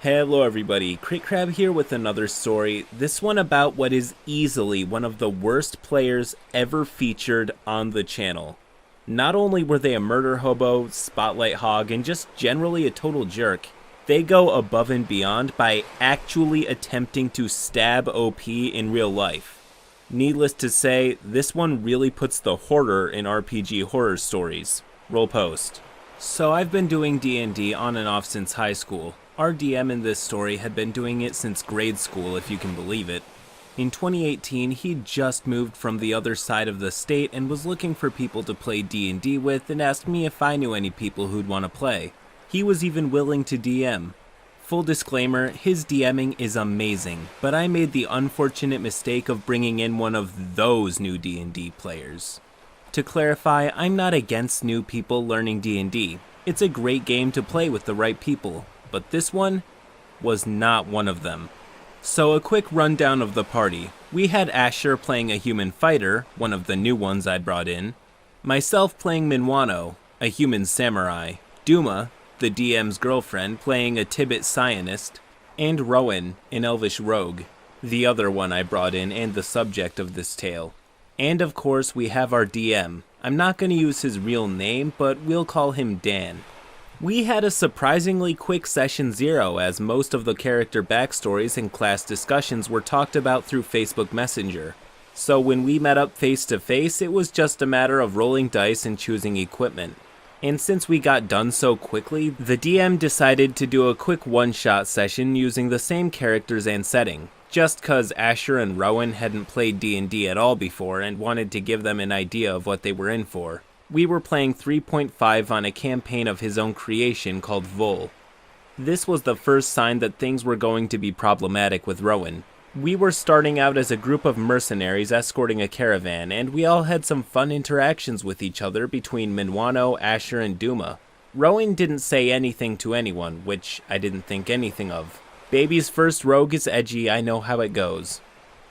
Hello everybody, CritCrab here with another story, this one about what is easily one of the worst players ever featured on the channel. Not only were they a murder hobo, spotlight hog, and just generally a total jerk, they go above and beyond by actually attempting to stab OP in real life. Needless to say, this one really puts the horror in RPG horror stories. Roll post. So I've been doing D&D on and off since high school. Our DM in this story had been doing it since grade school, if you can believe it. In 2018, he'd just moved from the other side of the state and was looking for people to play D&D with and asked me if I knew any people who'd want to play. He was even willing to DM. Full disclaimer, his DMing is amazing, but I made the unfortunate mistake of bringing in one of those new D&D players. To clarify, I'm not against new people learning D&D. It's a great game to play with the right people. But this one was not one of them. So a quick rundown of the party. We had Asher playing a human fighter, one of the new ones I'd brought in, myself playing Minwano, a human samurai, Duma, the DM's girlfriend, playing a Tibet Zionist, and Rowan, an elvish rogue, the other one I brought in and the subject of this tale. And of course we have our DM. I'm not going to use his real name, but we'll call him Dan. We had a surprisingly quick session 0 as most of the character backstories and class discussions were talked about through Facebook Messenger. So when we met up face to face, it was just a matter of rolling dice and choosing equipment. And since we got done so quickly, the DM decided to do a quick one-shot session using the same characters and setting, just cause Asher and Rowan hadn't played D&D at all before and wanted to give them an idea of what they were in for. We were playing 3.5 on a campaign of his own creation called Vol. This was the first sign that things were going to be problematic with Rowan. We were starting out as a group of mercenaries escorting a caravan, and we all had some fun interactions with each other between Minwano, Asher, and Duma. Rowan didn't say anything to anyone, which I didn't think anything of. Baby's first rogue is edgy, I know how it goes.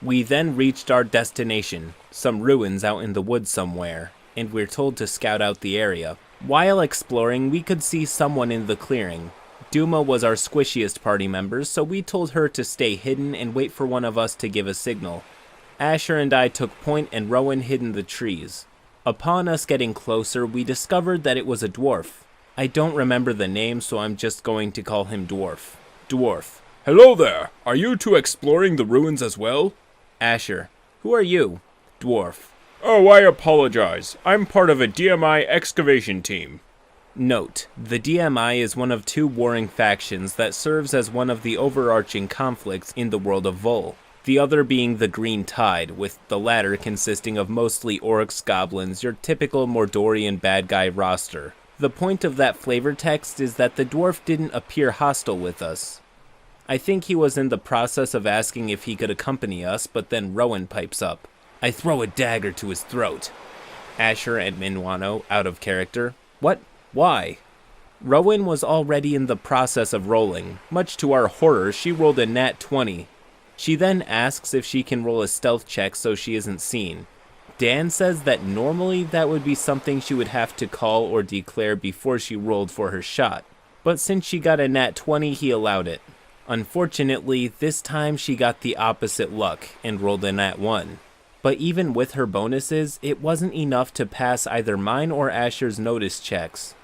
We then reached our destination, some ruins out in the woods somewhere, and we're told to scout out the area. While exploring, we could see someone in the clearing. Duma was our squishiest party member, so we told her to stay hidden and wait for one of us to give a signal. Asher and I took point and Rowan hid in the trees. Upon us getting closer, we discovered that it was a dwarf. I don't remember the name, so I'm just going to call him Dwarf. Dwarf. Hello there! Are you two exploring the ruins as well? Asher. Who are you? Dwarf. Oh, I apologize. I'm part of a DMI excavation team. Note, the DMI is one of two warring factions that serves as one of the overarching conflicts in the world of Vol, the other being the Green Tide, with the latter consisting of mostly orcs, goblins, your typical Mordorian bad guy roster. The point of that flavor text is that the dwarf didn't appear hostile with us. I think he was in the process of asking if he could accompany us, but then Rowan pipes up. I throw a dagger to his throat. Asher and Minwano, out of character. What? Why? Rowan was already in the process of rolling. Much to our horror, she rolled a nat 20. She then asks if she can roll a stealth check so she isn't seen. Dan says that normally that would be something she would have to call or declare before she rolled for her shot. But since she got a nat 20, he allowed it. Unfortunately, this time she got the opposite luck and rolled a nat 1. But even with her bonuses, it wasn't enough to pass either mine or Asher's notice checks.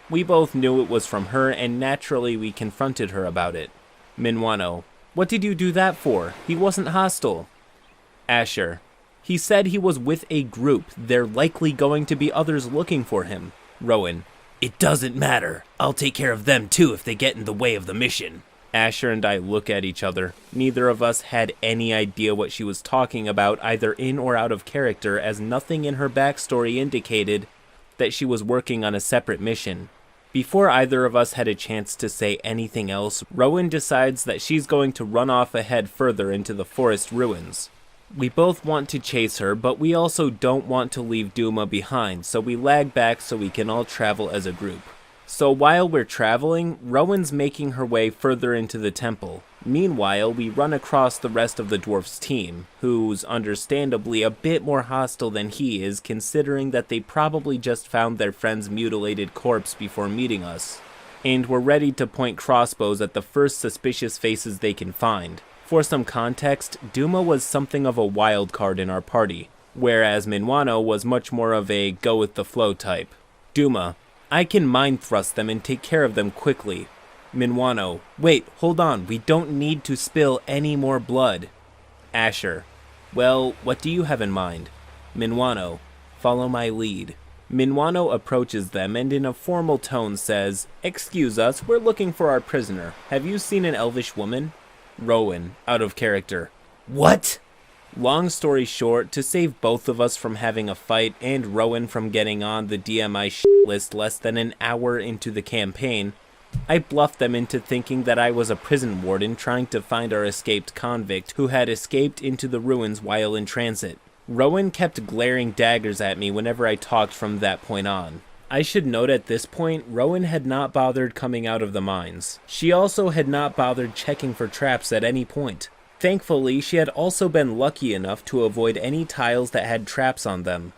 We both knew it was from her, and naturally we confronted her about it. Minwano. What did you do that for? He wasn't hostile. Asher. He said he was with a group. They're likely going to be others looking for him. Rowan. It doesn't matter. I'll take care of them too if they get in the way of the mission. Asher and I look at each other. Neither of us had any idea what she was talking about, either in or out of character, as nothing in her backstory indicated that she was working on a separate mission. Before either of us had a chance to say anything else, Rowan decides that she's going to run off ahead further into the forest ruins. We both want to chase her, but we also don't want to leave Duma behind, so we lag back so we can all travel as a group. So while we're traveling, Rowan's making her way further into the temple. Meanwhile, we run across the rest of the dwarf's team, who's understandably a bit more hostile than he is, considering that they probably just found their friend's mutilated corpse before meeting us. and were ready to point crossbows at the first suspicious faces they can find. For some context, Duma was something of a wild card in our party, whereas Minwano was much more of a go-with-the-flow type. Duma: I can mind thrust them and take care of them quickly. Minwano: wait, hold on, we don't need to spill any more blood. Asher: well, what do you have in mind? Minwano: follow my lead. Minwano approaches them and in a formal tone says, excuse us, we're looking for our prisoner. Have you seen an elvish woman? Rowan, out of character: what? Long story short, to save both of us from having a fight and Rowan from getting on the DMI list less than an hour into the campaign, I bluffed them into thinking that I was a prison warden trying to find our escaped convict who had escaped into the ruins while in transit. Rowan kept glaring daggers at me whenever I talked from that point on. I should note at this point, Rowan had not bothered coming out of the mines. She also had not bothered checking for traps at any point. Thankfully, she had also been lucky enough to avoid any tiles that had traps on them.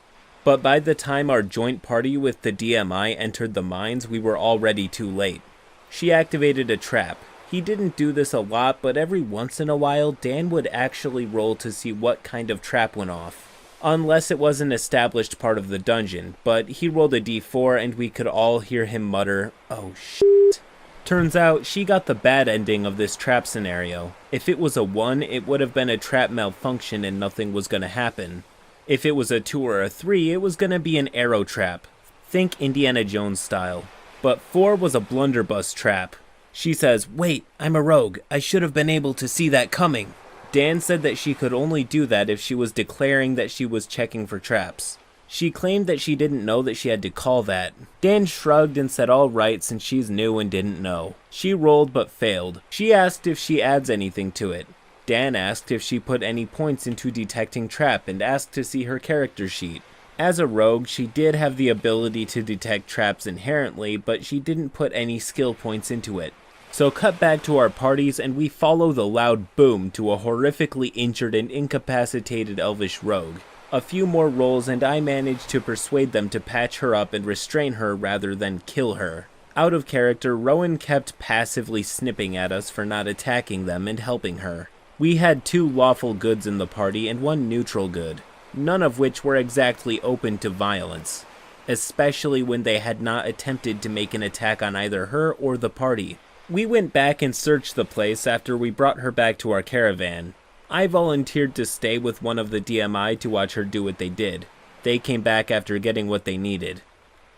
But by the time our joint party with the DMI entered the mines, we were already too late. She activated a trap. He didn't do this a lot, but every once in a while, Dan would actually roll to see what kind of trap went off. Unless it was an established part of the dungeon, but he rolled a d4 and we could all hear him mutter, oh shit. Turns out, she got the bad ending of this trap scenario. If it was a 1, it would have been a trap malfunction and nothing was gonna happen. If it was a 2 or a 3, it was gonna be an arrow trap. Think Indiana Jones style. But 4 was a blunderbuss trap. She says, wait, I'm a rogue. I should have been able to see that coming. Dan said that she could only do that if she was declaring that she was checking for traps. She claimed that she didn't know that she had to call that. Dan shrugged and said all right since she's new and didn't know. She rolled but failed. She asked if she adds anything to it. Dan asked if she put any points into detecting trap and asked to see her character sheet. As a rogue, she did have the ability to detect traps inherently, but she didn't put any skill points into it. So cut back to our parties and we follow the loud boom to a horrifically injured and incapacitated elvish rogue. A few more rolls and I managed to persuade them to patch her up and restrain her rather than kill her. Out of character, Rowan kept passively snipping at us for not attacking them and helping her. We had 2 lawful goods in the party and 1 neutral good, none of which were exactly open to violence, especially when they had not attempted to make an attack on either her or the party. We went back and searched the place after we brought her back to our caravan. I volunteered to stay with one of the DMI to watch her do what they did. They came back after getting what they needed.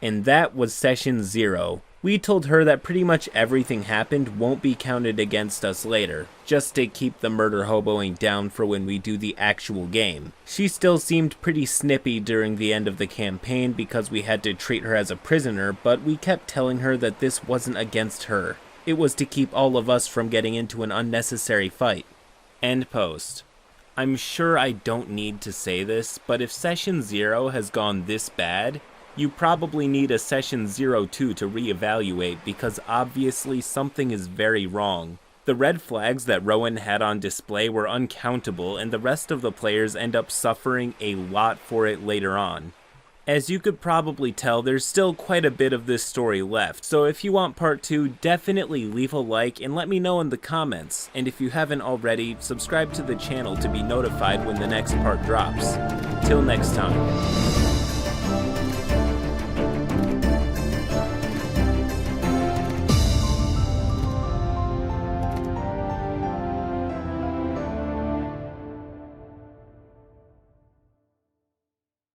And that was session 0. We told her that pretty much everything happened won't be counted against us later, just to keep the murder hoboing down for when we do the actual game. She still seemed pretty snippy during the end of the campaign because we had to treat her as a prisoner, but we kept telling her that this wasn't against her. It was to keep all of us from getting into an unnecessary fight. End post. I'm sure I don't need to say this, but if session 0 has gone this bad, you probably need a session 02 to reevaluate because obviously something is very wrong. The red flags that Rowan had on display were uncountable and the rest of the players end up suffering a lot for it later on. As you could probably tell, there's still quite a bit of this story left, so if you want part 2, definitely leave a like and let me know in the comments, and if you haven't already, subscribe to the channel to be notified when the next part drops. Till next time.